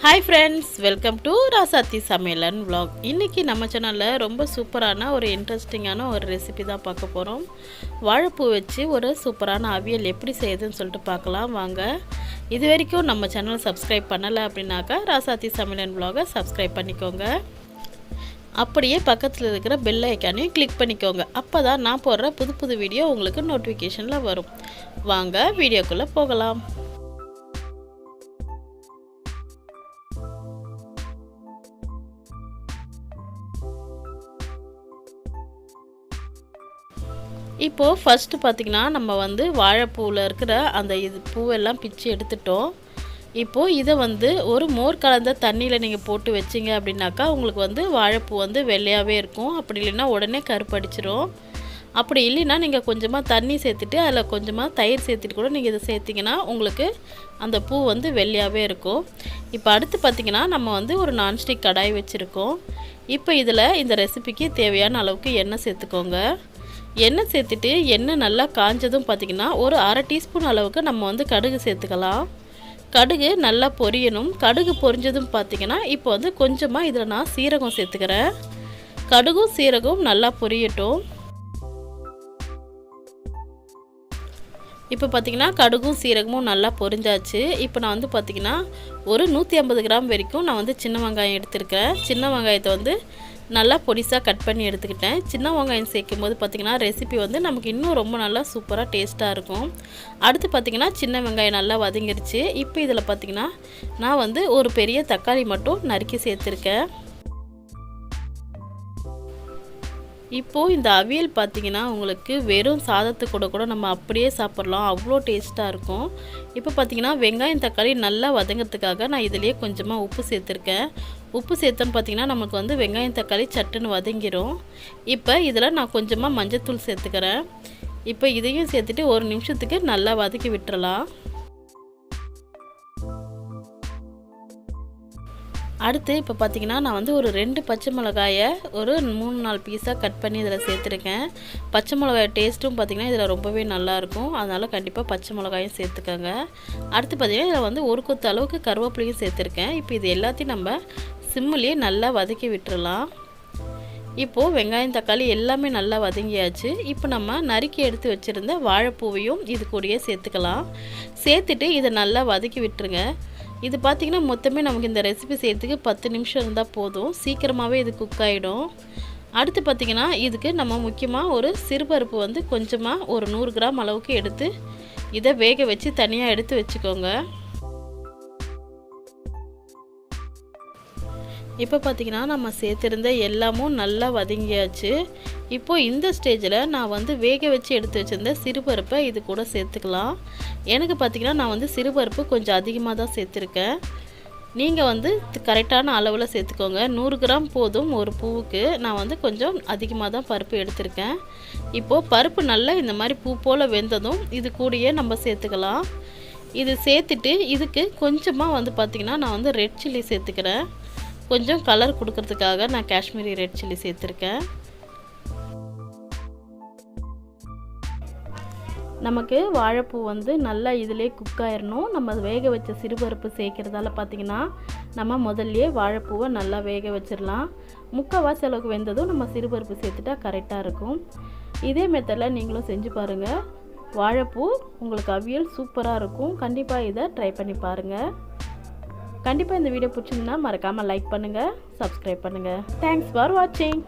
Hi friends, welcome to Rasathi சமையலன் vlog. இன்றைக்கி நம்ம சேனலில் ரொம்ப சூப்பரான ஒரு இன்ட்ரெஸ்டிங்கான ஒரு ரெசிபி தான் பார்க்க போகிறோம். வாழைப்பூ வச்சு ஒரு சூப்பரான அவியல் எப்படி செய்யுதுன்னு சொல்லிட்டு பார்க்கலாம் வாங்க. இது வரைக்கும் நம்ம சேனலை சப்ஸ்கிரைப் பண்ணலை அப்படின்னாக்கா ராசாத்தி சமையலன் vlog-ஐ சப்ஸ்கிரைப் பண்ணிக்கோங்க. அப்படியே பக்கத்தில் இருக்கிற பெல் ஐக்கானையும் கிளிக் பண்ணிக்கோங்க. அப்போ தான் நான் போடுற புது வீடியோ உங்களுக்கு நோட்டிஃபிகேஷனில் வரும். வாங்க வீடியோக்குள்ளே போகலாம். இப்போது ஃபஸ்ட்டு பார்த்திங்கன்னா நம்ம வாழைப்பூவில் இருக்கிற அந்த பூவெல்லாம் பிச்சு எடுத்துட்டோம். இப்போது இதை ஒரு மோர் கலந்த தண்ணியில் நீங்கள் போட்டு வச்சிங்க அப்படின்னாக்கா உங்களுக்கு வாழைப்பூ வெள்ளையாகவே இருக்கும். அப்படி இல்லைன்னா உடனே கருப்படிச்சிரும். அப்படி இல்லைன்னா நீங்கள் கொஞ்சமாக தண்ணி சேர்த்துட்டு அதில் கொஞ்சமாக தயிர் சேர்த்துட்டு கூட நீங்கள் இதை சேர்த்திங்கன்னா உங்களுக்கு அந்த பூ வெள்ளையாகவே இருக்கும். இப்போ அடுத்து பார்த்திங்கன்னா நம்ம ஒரு நான்ஸ்டிக் கடாய் வச்சுருக்கோம். இப்போ இதில் இந்த ரெசிபிக்கு தேவையான அளவுக்கு எண்ணெய் சேர்த்துக்கோங்க. எண்ணெய் சேர்த்துட்டு எண்ணெய் நல்லா காஞ்சதும் பார்த்திங்கன்னா ஒரு அரை டீஸ்பூன் அளவுக்கு நம்ம கடுகு சேர்த்துக்கலாம். கடுகு நல்லா பொரியணும். கடுகு பொரிஞ்சதும் பார்த்திங்கன்னா இப்போ கொஞ்சமாக இதில் நான் சீரகம் சேர்த்துக்கிறேன். கடுகும் சீரகம் நல்லா பொரியட்டும். இப்போ பார்த்திங்கன்னா கடுகும் சீரகமும் நல்லா பொரிஞ்சாச்சு. இப்போ நான் பார்த்திங்கன்னா ஒரு 150 கிராம் வரைக்கும் நான் சின்ன வெங்காயம் எடுத்துருக்கேன். சின்ன வெங்காயத்தை நல்லா பொடிசாக கட் பண்ணி எடுத்துக்கிட்டேன். சின்ன வெங்காயம் சேர்க்கும் போது பார்த்திங்கன்னா ரெசிபி நமக்கு இன்னும் ரொம்ப நல்லா சூப்பராக டேஸ்ட்டாக இருக்கும். அடுத்து பார்த்திங்கன்னா சின்ன வெங்காயம் நல்லா வதங்கிருச்சு. இப்போ இதில் பார்த்திங்கன்னா நான் ஒரு பெரிய தக்காளி மட்டும் நறுக்கி சேர்த்துருக்கேன். இப்போது இந்த அவியல் பார்த்திங்கன்னா உங்களுக்கு வெறும் சாதத்து கூட நம்ம அப்படியே சாப்பிட்லாம். அவ்வளோ டேஸ்ட்டாக இருக்கும். இப்போ பார்த்திங்கன்னா வெங்காயம் தக்காளி நல்லா வதங்கிறதுக்காக நான் இதிலேயே கொஞ்சமாக உப்பு சேர்த்துருக்கேன். உப்பு சேர்த்தோன்னு பார்த்திங்கன்னா நமக்கு வெங்காயம் தக்காளி சட்டுன்னு வதங்கிடும். இப்போ இதில் நான் கொஞ்சமாக மஞ்சத்தூள் சேர்த்துக்கிறேன். இப்போ இதையும் சேர்த்துட்டு ஒரு நிமிஷத்துக்கு நல்லா வதக்கி விட்டுறலாம். அடுத்து இப்போ பார்த்திங்கன்னா நான் ஒரு 2 பச்சை மிளகாயை ஒரு 3-4 பீஸாக கட் பண்ணி இதில் சேர்த்துருக்கேன். பச்சை மிளகாய் டேஸ்ட்டும் பார்த்திங்கன்னா இதில் ரொம்பவே நல்லாயிருக்கும். அதனால் கண்டிப்பாக பச்சை மிளகாயும் சேர்த்துக்கோங்க. அடுத்து பார்த்திங்கன்னா இதில் ஒரு கொத்து அளவுக்கு கருவேப்பிலையும் சேர்த்துருக்கேன். இப்போ இது எல்லாத்தையும் நம்ம சிம்மிலேயே நல்லா வதக்கி விட்டுறலாம். இப்போது வெங்காயம் தக்காளி எல்லாமே நல்லா வதங்கியாச்சு. இப்போ நம்ம நறுக்கி எடுத்து வச்சுருந்த வாழைப்பூவையும் இது கூடயே சேர்த்துக்கலாம். சேர்த்துட்டு இதை நல்லா வதக்கி விட்டுருங்க. இது பார்த்திங்கன்னா மொத்தமே நமக்கு இந்த ரெசிபி செய்கிறதுக்கு 10 நிமிஷம் இருந்தால் போதும். சீக்கிரமாகவே இது குக் ஆகிடும். அடுத்து பார்த்திங்கன்னா இதுக்கு நம்ம முக்கியமாக ஒரு சிறுபருப்பு கொஞ்சமாக ஒரு 100 கிராம் அளவுக்கு எடுத்து இதை வேக வச்சு தனியாக எடுத்து வச்சுக்கோங்க. இப்போ பார்த்திங்கன்னா நம்ம சேர்த்துருந்த எல்லாமும் நல்லா வதங்கியாச்சு. இப்போது இந்த ஸ்டேஜில் நான் வேக வச்சு எடுத்து வச்சுருந்த சிறுபருப்பை இது கூட சேர்த்துக்கலாம். எனக்கு பார்த்திங்கன்னா நான் சிறுபருப்பு கொஞ்சம் அதிகமாக தான் சேர்த்துருக்கேன். நீங்கள் கரெக்டான அளவில் சேர்த்துக்கோங்க. 100 கிராம் போதும் ஒரு பூவுக்கு. நான் கொஞ்சம் அதிகமாக தான் பருப்பு எடுத்திருக்கேன். இப்போது பருப்பு நல்லா இந்த மாதிரி பூ போல் வெந்ததும் இது கூடயே நம்ம சேர்த்துக்கலாம். இது சேர்த்துட்டு இதுக்கு கொஞ்சமாக பார்த்திங்கன்னா நான் ரெட் சில்லி சேர்த்துக்கிறேன். கொஞ்சம் கலர் கொடுக்கறதுக்காக நான் காஷ்மீரி ரெட் சில்லி சேர்த்துருக்கேன். நமக்கு வாழைப்பூ நல்லா இதிலே குக் ஆயிடணும். நம்ம வேக வச்ச சிறுபருப்பு சேர்க்குறதால பார்த்திங்கன்னா நம்ம முதல்லையே வாழைப்பூவை நல்லா வேக வச்சிடலாம். முக்கால்வாசி அளவுக்கு வெந்ததும் நம்ம சிறுபருப்பு சேர்த்துட்டா கரெக்டாக இருக்கும். இதே மெத்தடில் நீங்களும் செஞ்சு பாருங்கள். வாழைப்பூ உங்களுக்கு அவியல் சூப்பராக இருக்கும். கண்டிப்பாக இதை ட்ரை பண்ணி பாருங்கள். கண்டிப்பாக இந்த வீடியோ பிடிச்சிருந்தா மறக்காமல் லைக் பண்ணுங்கள், சப்ஸ்கிரைப் பண்ணுங்கள். தேங்க்ஸ் ஃபார் வாட்சிங்.